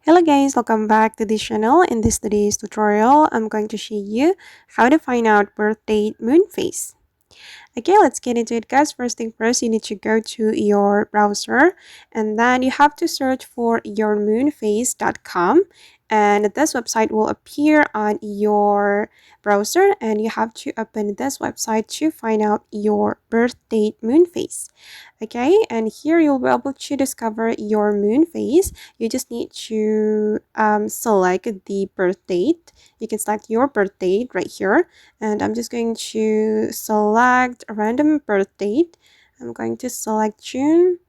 Hello guys, welcome back to this channel. In this today's tutorial, I'm going to show you how to find out birth date moon phase. Okay, let's get into it guys. First thing first, you need to go to your browser and then you have to search for yourmoonphase.com, and this website will appear on your browser and you have to open this website to find out your birth date moon phase. Okay, and here you'll be able to discover your moon phase. You just need to select the birth date. You can select your birth date right here, and I'm just going to select a random birth date. I'm going to select June,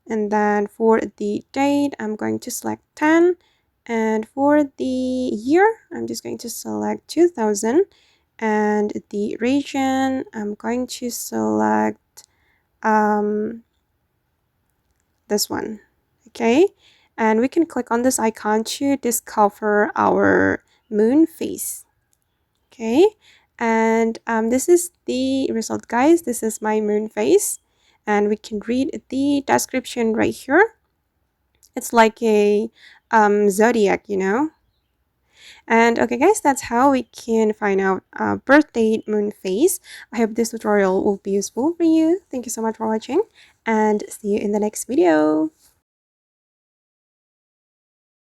and then for the date I'm going to select 10, and for the year I'm just going to select 2000, and the region I'm going to select this one. Okay, and we can click on this icon to discover our moon phase. Okay, and this is the result guys. This is my moon phase, and we can read the description right here. It's like a zodiac, you know. And okay guys, that's how we can find out birth date moon phase. I hope this tutorial will be useful for you. Thank you so much for watching, and see you in the next video.